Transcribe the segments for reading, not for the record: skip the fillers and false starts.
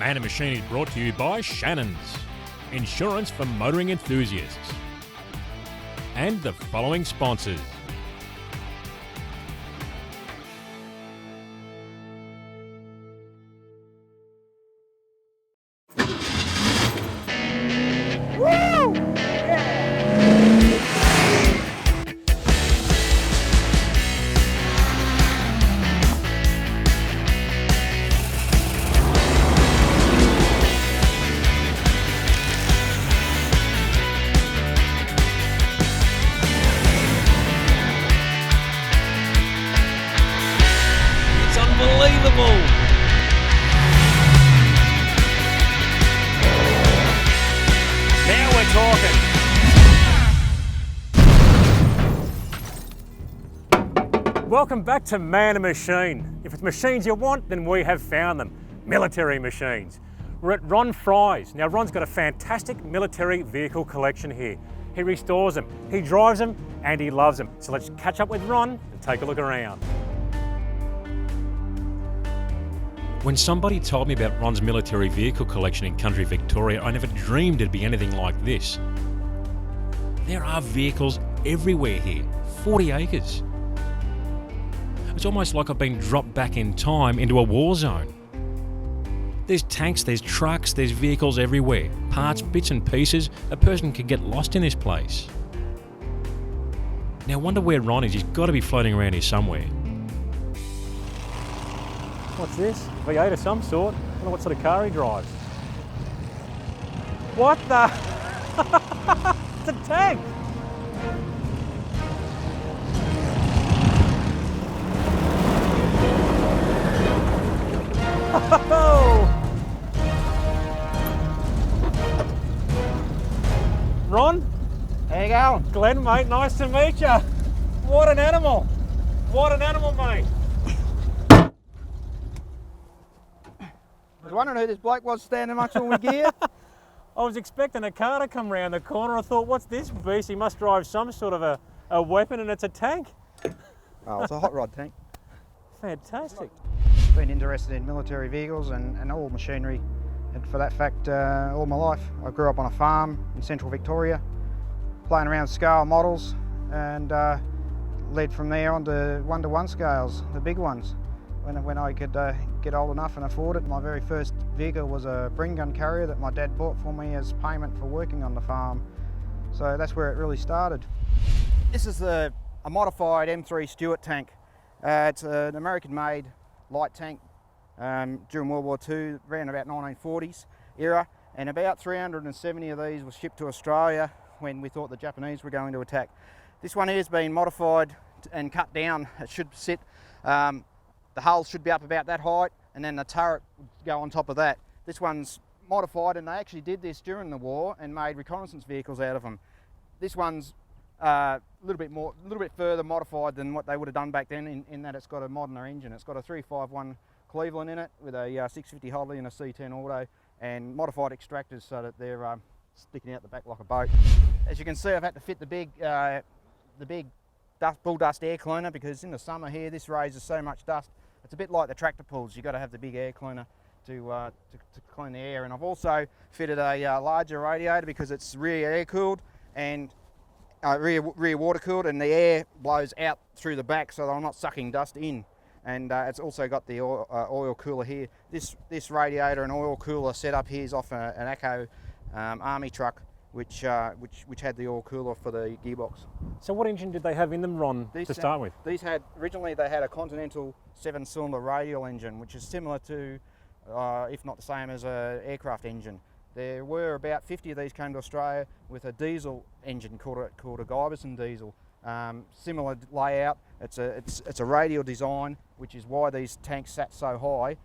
Man and Machine is brought to you by Shannons, insurance for motoring enthusiasts, and the following sponsors. Unbelievable! Now we're talking. Welcome back to Man and Machine. If it's machines you want, then we have found them. Military machines. We're at Ron Fry's. Now Ron's got a fantastic military vehicle collection here. He restores them, he drives them, and he loves them. So let's catch up with Ron and take a look around. When somebody told me about Ron's military vehicle collection in country Victoria, I never dreamed it'd be anything like this. There are vehicles everywhere here, 40 acres. It's almost like I've been dropped back in time into a war zone. There's tanks, there's trucks, there's vehicles everywhere. Parts, bits and pieces. A person could get lost in this place. Now I wonder where Ron is. He's got to be floating around here somewhere. What's this? V8 of some sort. I don't know what sort of car he drives. What the? It's a tank! Oh! Ron? How you going? Glenn, mate, nice to meet you. What an animal. What an animal, mate. I was wondering who this bloke was standing amongst all my gear. I was expecting a car to come round the corner. I thought, what's this beast? He must drive some sort of a weapon, and it's a tank. Oh, it's a hot rod tank. Fantastic. Been interested in military vehicles and all machinery, and for that fact, all my life. I grew up on a farm in central Victoria, playing around with scale models, and led from there on to one-to-one scales, the big ones. When I could get old enough and afford it, my very first vehicle was a bring gun carrier that my dad bought for me as payment for working on the farm. So that's where it really started. This is a modified M3 Stuart tank. It's an American-made light tank during World War II, around about 1940s era, and about 370 of these were shipped to Australia when we thought the Japanese were going to attack. This one here has been modified and cut down. It should sit the hull should be up about that height, and then the turret would go on top of that. This one's modified, and they actually did this during the war and made reconnaissance vehicles out of them. This one's a little bit further modified than what they would have done back then, in that it's got a moderner engine. It's got a 351 Cleveland in it with a 650 Holley and a C10 auto, and modified extractors so that they're sticking out the back like a boat. As you can see, I've had to fit the big bull dust air cleaner, because in the summer here this raises so much dust. It's a bit like the tractor pulls. You've got to have the big air cleaner to clean the air. And I've also fitted a larger radiator because it's rear air cooled and rear water cooled, and the air blows out through the back so that I'm not sucking dust in. And it's also got the oil cooler here. This radiator and oil cooler setup here is off an ACO army truck, which had the oil cooler for the gearbox. So what engine did they have in them, Ron, to start with? Originally they had a Continental 7-cylinder radial engine, which is similar to, if not the same as an aircraft engine. There were about 50 of these came to Australia with a diesel engine called a Guyverson diesel. Similar layout. It's a radial design, which is why these tanks sat so high.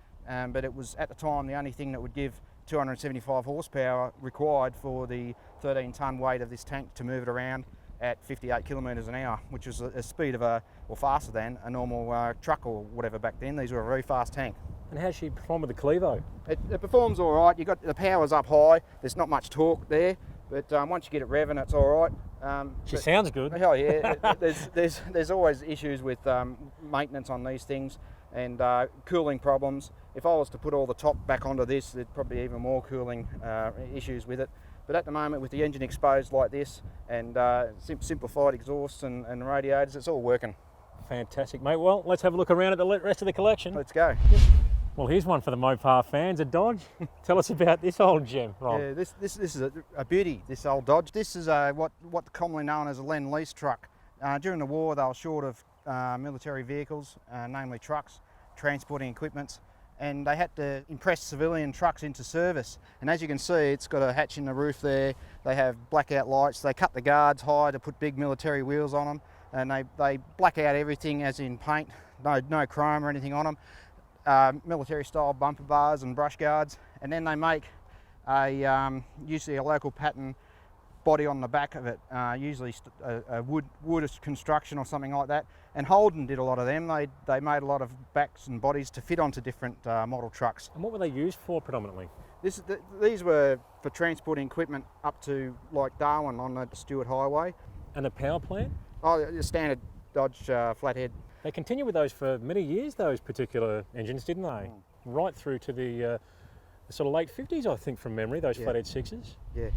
But it was at the time the only thing that would give 275 horsepower required for the 13-ton weight of this tank to move it around at 58 kilometres an hour, which is a speed of or faster than a normal truck or whatever back then. These were a very fast tank. And how's she perform with the Clevo? It performs all right. The power's up high. There's not much torque there, but once you get it revving, it's all right. She sounds good. Oh yeah, there's always issues with maintenance on these things and cooling problems. If I was to put all the top back onto this, there'd probably be even more cooling issues with it. But at the moment, with the engine exposed like this and simplified exhausts and radiators, it's all working. Fantastic, mate. Well, let's have a look around at the rest of the collection. Let's go. Well, here's one for the Mopar fans, a Dodge. Tell us about this old gem, Ron. Yeah, this is a beauty, this old Dodge. This is what commonly known as a Lend-Lease truck. During the war, they were short of military vehicles, namely trucks, transporting equipment, and they had to impress civilian trucks into service. And as you can see, it's got a hatch in the roof there. They have blackout lights. They cut the guards high to put big military wheels on them, and they black out everything, as in paint, no chrome or anything on them. Military style bumper bars and brush guards, and then they make usually a local pattern body on the back of it, usually a wood construction or something like that. And Holden did a lot of them. They made a lot of backs and bodies to fit onto different model trucks. And what were they used for predominantly? These were for transporting equipment up to like Darwin on the Stewart Highway. And the power plant? Oh, the standard Dodge flathead. They continued with those for many years, those particular engines, didn't they? Right through to the sort of late 50s, I think, from memory, those flathead sixes. Yeah.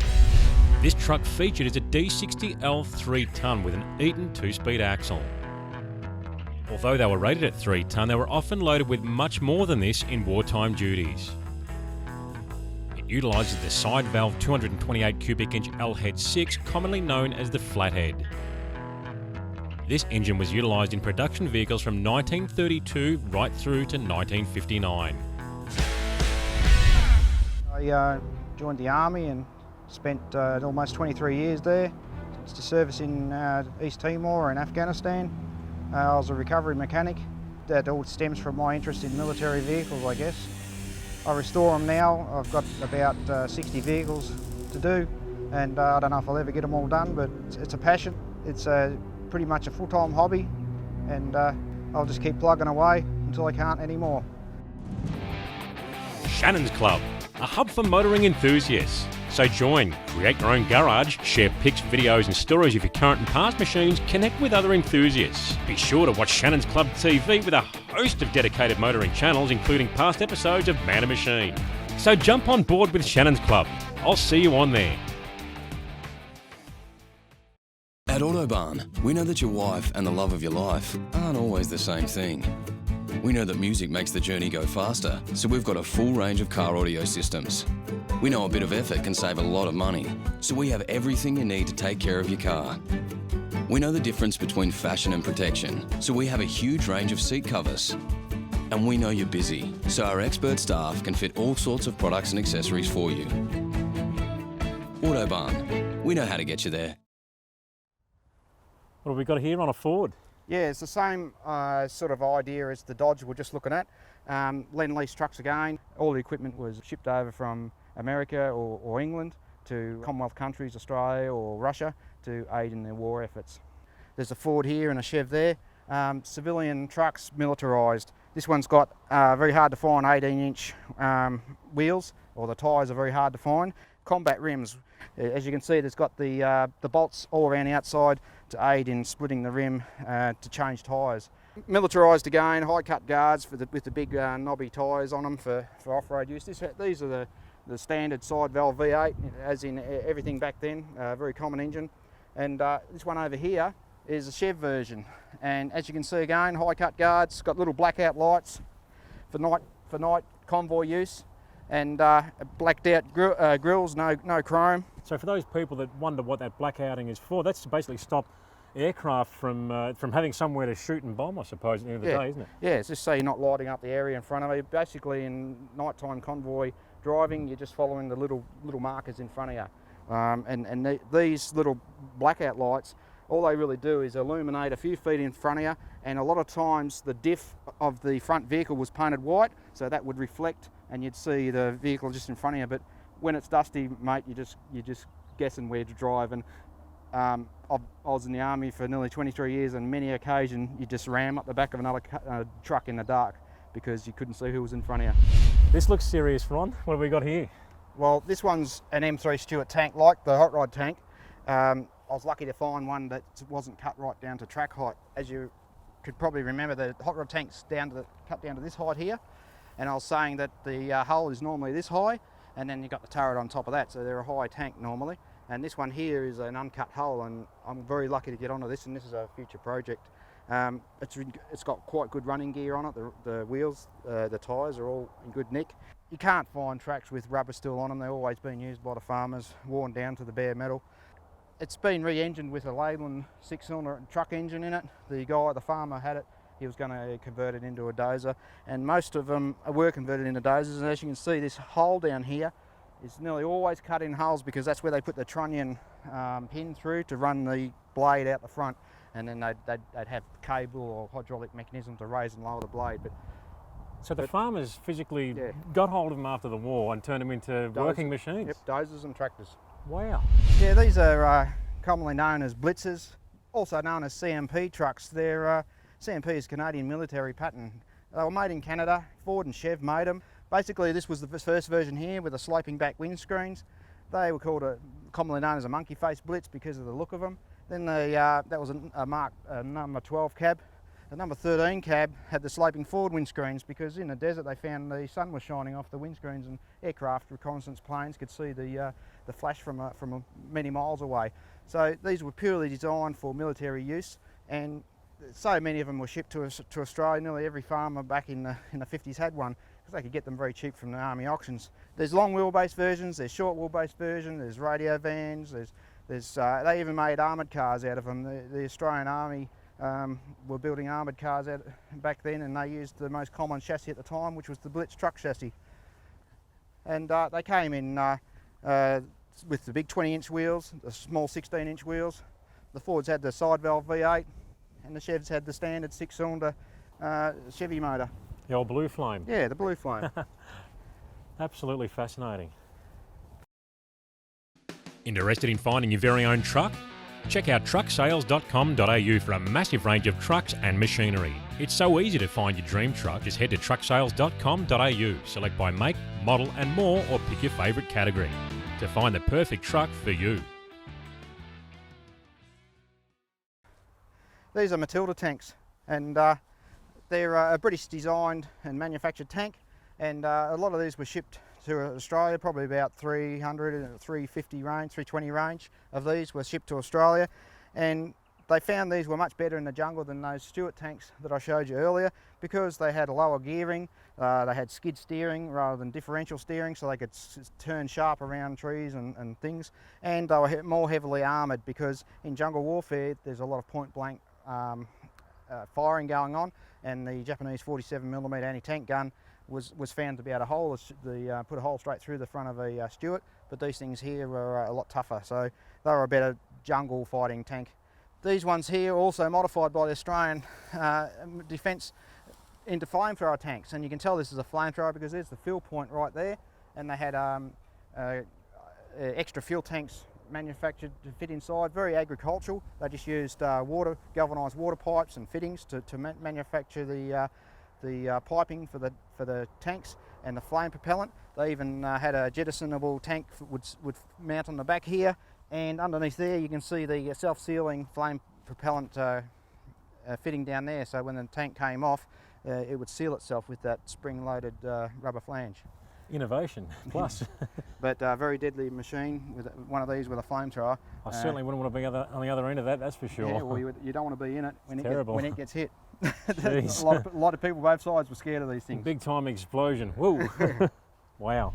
This truck featured as a D60L 3-tonne with an Eaton 2-speed axle. Although they were rated at 3-tonne, they were often loaded with much more than this in wartime duties. It utilises the side valve 228 cubic inch L-head 6, commonly known as the flathead. This engine was utilised in production vehicles from 1932 right through to 1959. I joined the Army and spent almost 23 years there to service in East Timor and Afghanistan. I was a recovery mechanic. That all stems from my interest in military vehicles, I guess. I restore them now. I've got about 60 vehicles to do, and I don't know if I'll ever get them all done, but it's a passion. It's pretty much a full-time hobby, and I'll just keep plugging away until I can't anymore. Shannons Club, a hub for motoring enthusiasts. So join, create your own garage, share pics, videos and stories of your current and past machines, connect with other enthusiasts. Be sure to watch Shannons Club TV with a host of dedicated motoring channels, including past episodes of Man and Machine. So jump on board with Shannons Club. I'll see you on there. At Autobarn, we know that your wife and the love of your life aren't always the same thing. We know that music makes the journey go faster, so we've got a full range of car audio systems. We know a bit of effort can save a lot of money, so we have everything you need to take care of your car. We know the difference between fashion and protection, so we have a huge range of seat covers. And we know you're busy, so our expert staff can fit all sorts of products and accessories for you. Autobarn, we know how to get you there. What have we got here on a Ford? Yeah, it's the same sort of idea as the Dodge we're just looking at. Lend-Lease trucks again. All the equipment was shipped over from America or England to Commonwealth countries, Australia or Russia, to aid in their war efforts. There's a Ford here and a Chev there. Civilian trucks, militarised. This one's got very hard to find 18-inch wheels, or the tyres are very hard to find. Combat rims. As you can see, there's got the bolts all around the outside to aid in splitting the rim to change tyres. Militarised again, high cut guards with the big knobby tyres on them for off-road use. These are the standard side valve V8, as in everything back then, very common engine. And this one over here is a Chev version. And as you can see again, high cut guards, got little blackout lights for night convoy use, and blacked out grills, no chrome. So for those people that wonder what that blackouting is for, that's to basically stop aircraft from having somewhere to shoot and bomb, I suppose, at the end of the day, isn't it? Yeah, it's just so you're not lighting up the area in front of you. Basically, in nighttime convoy driving, you're just following the little markers in front of you. These little blackout lights, all they really do is illuminate a few feet in front of you, and a lot of times the diff of the front vehicle was painted white, so that would reflect and you'd see the vehicle just in front of you. But when it's dusty, mate, you're just guessing where to drive. And I was in the Army for nearly 23 years, and many occasions you just ram up the back of another truck in the dark because you couldn't see who was in front of you. This looks serious, Ron. What have we got here? Well, this one's an M3 Stewart tank, like the hot rod tank. I was lucky to find one that wasn't cut right down to track height. As you could probably remember, the hot rod tank's cut down to this height here. and I was saying that the hull is normally this high, and then you've got the turret on top of that, so they're a high tank normally. And this one here is an uncut hull, and I'm very lucky to get onto this, and this is a future project. It's got quite good running gear on it. The wheels, the tyres are all in good nick. You can't find tracks with rubber still on them. They're always being used by the farmers, worn down to the bare metal. It's been re-engined with a Leyland 6-cylinder truck engine in it. The guy, the farmer, had it. He was going to convert it into a dozer, and most of them were converted into dozers. And as you can see, this hole down here is nearly always cut in holes because that's where they put the trunnion pin through to run the blade out the front, and then they'd have cable or hydraulic mechanism to raise and lower the blade. So the farmers physically got hold of them after the war and turned them into working machines? Yep, dozers and tractors. Wow. Yeah, these are commonly known as blitzers, also known as CMP trucks. They're CMP is Canadian military pattern. They were made in Canada. Ford and Chev made them. Basically, this was the first version here with the sloping back windscreens. They were called commonly known as a monkey face blitz because of the look of them. Then that was a number 12 cab. The number 13 cab had the sloping forward windscreens because in the desert they found the sun was shining off the windscreens, and aircraft reconnaissance planes could see the flash from many miles away. So these were purely designed for military use, and so many of them were shipped to Australia. Nearly every farmer back in the 50s had one because they could get them very cheap from the army auctions. There's long wheelbase versions, there's short wheelbase versions, there's radio vans, they even made armoured cars out of them. The Australian Army were building armoured cars back then, and they used the most common chassis at the time, which was the Blitz truck chassis. And they came in with the big 20-inch wheels, the small 16-inch wheels. The Fords had the side valve V8, and the Chevs had the standard 6-cylinder Chevy motor. The old Blue Flame. Yeah, the Blue Flame. Absolutely fascinating. Interested in finding your very own truck? Check out trucksales.com.au for a massive range of trucks and machinery. It's so easy to find your dream truck. Just head to trucksales.com.au, select by make, model and more, or pick your favourite category to find the perfect truck for you. These are Matilda tanks, and they're a British designed and manufactured tank, and a lot of these were shipped to Australia. Probably about 300, 350 range, 320 range of these were shipped to Australia, and they found these were much better in the jungle than those Stuart tanks that I showed you earlier because they had lower gearing, they had skid steering rather than differential steering, so they could turn sharp around trees and things, and they were more heavily armoured because in jungle warfare there's a lot of point blank firing going on, and the Japanese 47mm anti-tank gun was found to be able to put a hole straight through the front of a Stuart, but these things here were a lot tougher, so they were a better jungle fighting tank. These ones here are also modified by the Australian Defence into flamethrower tanks, and you can tell this is a flamethrower because there's the fuel point right there, and they had extra fuel tanks manufactured to fit inside, very agricultural. They just used galvanised water pipes and fittings to manufacture the piping for the tanks and the flame propellant. They even had a jettisonable tank would mount on the back here, and underneath there you can see the self-sealing flame propellant fitting down there, so when the tank came off it would seal itself with that spring-loaded rubber flange. Innovation plus. But very deadly machine with one of these with a flamethrower. I certainly wouldn't want to be on the other end of that, that's for sure. Yeah, well, you don't want to be in it when it gets hit. A lot of people both sides were scared of these things. Big time explosion. Whoa. Wow.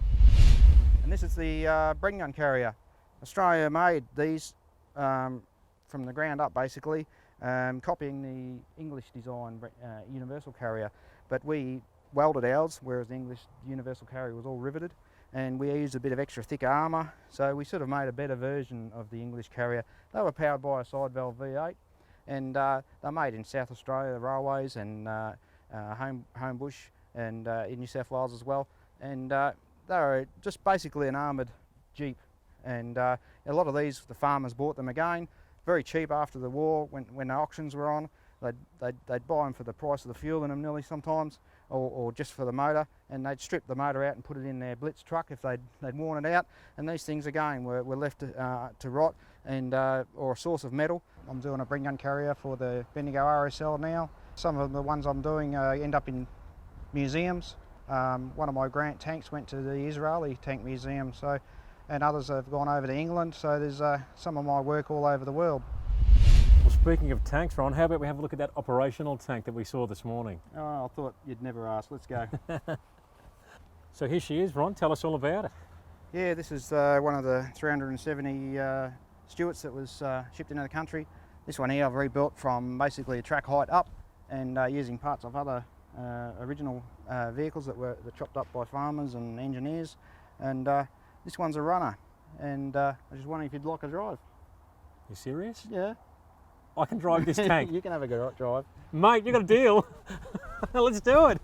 And this is the Bren gun carrier. Australia made these from the ground up basically, copying the English design universal carrier, but we welded ours, whereas the English universal carrier was all riveted, and we used a bit of extra thick armour, so we sort of made a better version of the English carrier. They were powered by a side valve V8, and they're made in South Australia, the railways, and Homebush, and in New South Wales as well, and they're just basically an armoured Jeep, and a lot of these, the farmers bought them again, very cheap after the war when the auctions were on. They'd buy them for the price of the fuel in them nearly sometimes, or just for the motor, and they'd strip the motor out and put it in their Blitz truck if they'd worn it out, and these things again were left to rot and or a source of metal. I'm doing a Bren gun carrier for the Bendigo RSL now. Some of the ones I'm doing end up in museums, One of my grant tanks went to the Israeli Tank Museum, so, and others have gone over to England, so there's some of my work all over the world. Well, speaking of tanks, Ron, how about we have a look at that operational tank that we saw this morning? Oh, I thought you'd never ask. Let's go. So here she is, Ron. Tell us all about it. Yeah, this is one of the 370 Stuarts that was shipped into the country. This one here I've rebuilt from basically a track height up and using parts of other original vehicles that were chopped up by farmers and engineers. And this one's a runner, and I was just wondering if you'd like a drive. You serious? Yeah. I can drive this tank. You can have a go drive. Mate, you got a deal. Let's do it.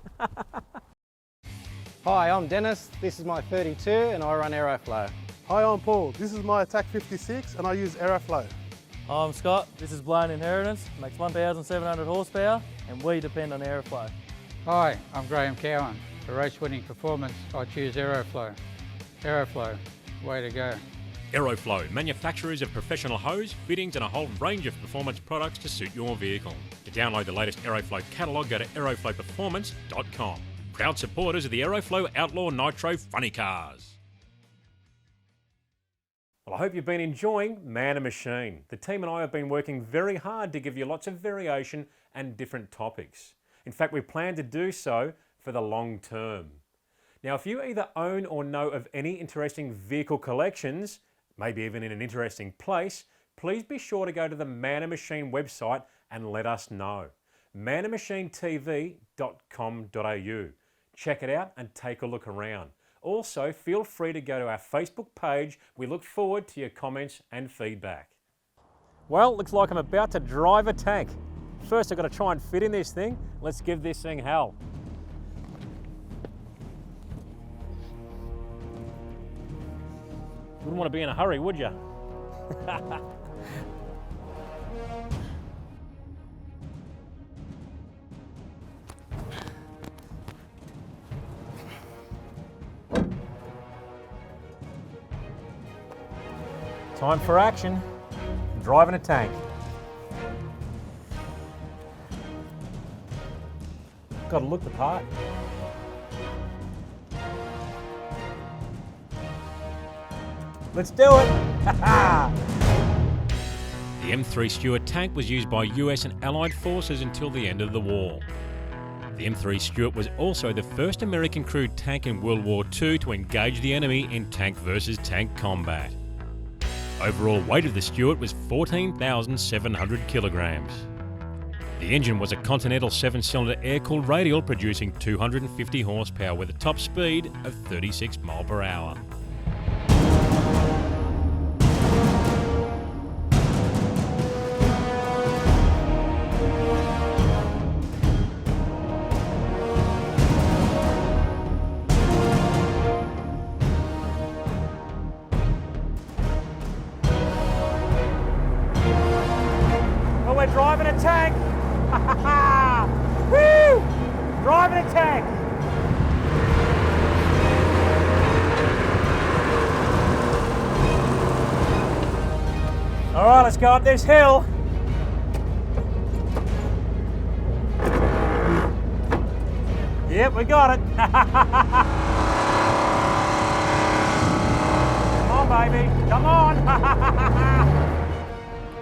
Hi, I'm Dennis. This is my 32 and I run Aeroflow. Hi, I'm Paul. This is my Attack 56 and I use Aeroflow. Hi, I'm Scott. This is Blown Inheritance. Makes 1,700 horsepower and we depend on Aeroflow. Hi, I'm Graham Cowan. For race-winning performance, I choose Aeroflow. Aeroflow, way to go. Aeroflow, manufacturers of professional hose, fittings and a whole range of performance products to suit your vehicle. To download the latest Aeroflow catalogue, go to aeroflowperformance.com. Proud supporters of the Aeroflow Outlaw Nitro Funny Cars. Well, I hope you've been enjoying Man and Machine. The team and I have been working very hard to give you lots of variation and different topics. In fact, we plan to do so for the long term. Now, if you either own or know of any interesting vehicle collections, maybe even in an interesting place, please be sure to go to the Man and Machine website and let us know. manandmachinetv.com.au. Check it out and take a look around. Also, feel free to go to our Facebook page. We look forward to your comments and feedback. Well, looks like I'm about to drive a tank. First, I've got to try and fit in this thing. Let's give this thing hell. Wouldn't want to be in a hurry, would you? Time for action. I'm driving a tank. Got to look the part. Let's do it! The M3 Stuart tank was used by US and Allied forces until the end of the war. The M3 Stuart was also the first American crewed tank in World War II to engage the enemy in tank versus tank combat. Overall weight of the Stuart was 14,700 kilograms. The engine was a Continental 7-cylinder air-cooled radial producing 250 horsepower with a top speed of 36 miles per hour. Well, we're driving a tank! Woo! Driving a tank! All right, let's go up this hill. Yep, we got it. Come on, baby, come on.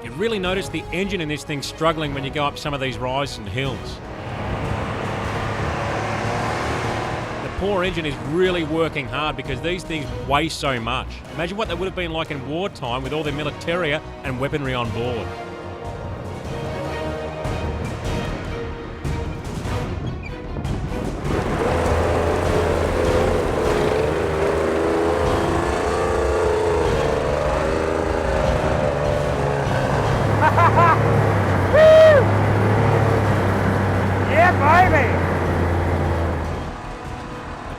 You really notice the engine in this thing struggling when you go up some of these rises and hills. The poor engine is really working hard because these things weigh so much. Imagine what they would have been like in wartime with all their militaria and weaponry on board.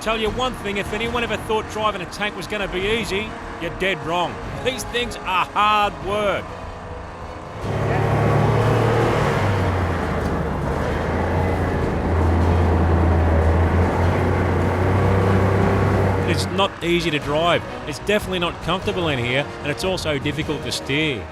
Tell you one thing, if anyone ever thought driving a tank was going to be easy, you're dead wrong. These things are hard work. It's not easy to drive. It's definitely not comfortable in here, and it's also difficult to steer.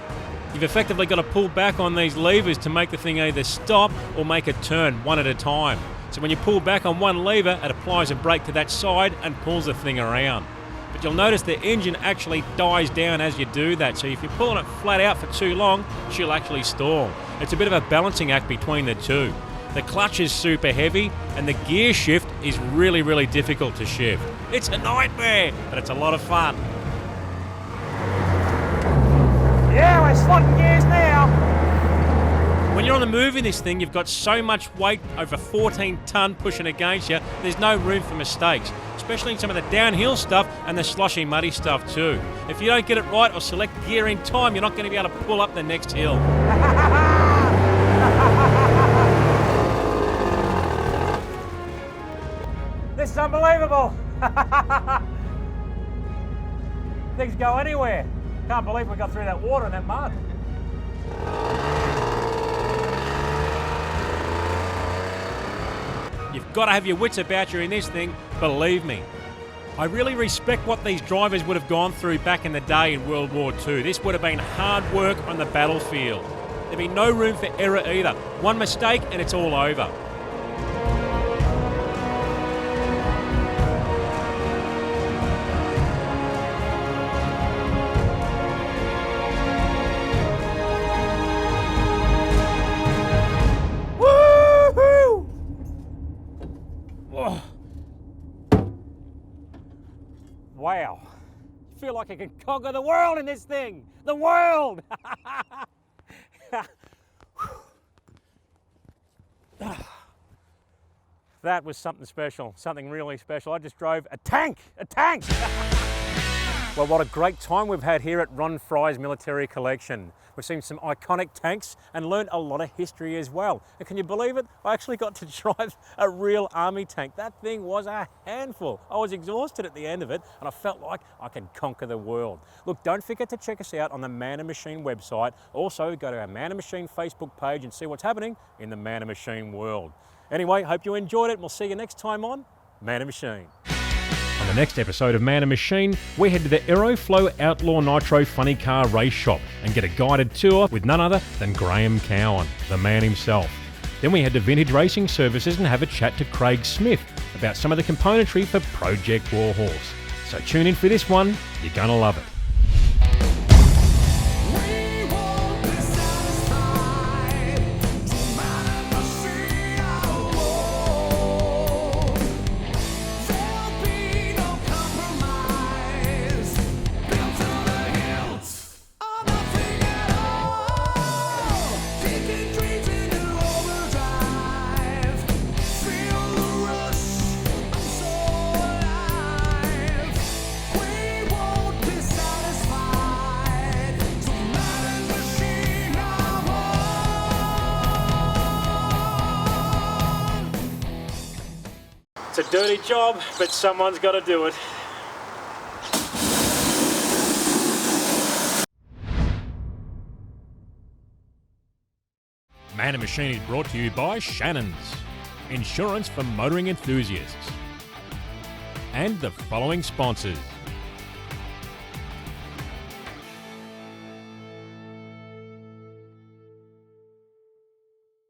You've effectively got to pull back on these levers to make the thing either stop or make a turn one at a time. So when you pull back on one lever, it applies a brake to that side and pulls the thing around. But you'll notice the engine actually dies down as you do that, so if you're pulling it flat out for too long, she'll actually stall. It's a bit of a balancing act between the two. The clutch is super heavy, and the gear shift is really, really difficult to shift. It's a nightmare, but it's a lot of fun. Yeah, we're slotting gears now. When you're on the move in this thing, you've got so much weight, over 14 tonne pushing against you, there's no room for mistakes, especially in some of the downhill stuff and the sloshy, muddy stuff too. If you don't get it right or select gear in time, you're not going to be able to pull up the next hill. This is unbelievable. Things go anywhere. Can't believe we got through that water and that mud. You've got to have your wits about you in this thing, believe me. I really respect what these drivers would have gone through back in the day in World War II. This would have been hard work on the battlefield. There'd be no room for error either. One mistake and it's all over. Wow. I feel like I can conquer the world in this thing. The world! That was something special, something really special. I just drove a tank, a tank! Well, what a great time we've had here at Ron Fry's Military Collection. We've seen some iconic tanks and learned a lot of history as well. And can you believe it? I actually got to drive a real army tank. That thing was a handful. I was exhausted at the end of it and I felt like I could conquer the world. Look, don't forget to check us out on the Man and Machine website. Also, go to our Man and Machine Facebook page and see what's happening in the Man and Machine world. Anyway, hope you enjoyed it and we'll see you next time on Man and Machine. On the next episode of Man and Machine, we head to the Aeroflow Outlaw Nitro Funny Car Race Shop and get a guided tour with none other than Graham Cowan, the man himself. Then we head to Vintage Racing Services and have a chat to Craig Smith about some of the componentry for Project Warhorse. So tune in for this one, you're gonna love it. It's a dirty job, but someone's got to do it. Man and Machine is brought to you by Shannons, insurance for motoring enthusiasts, and the following sponsors.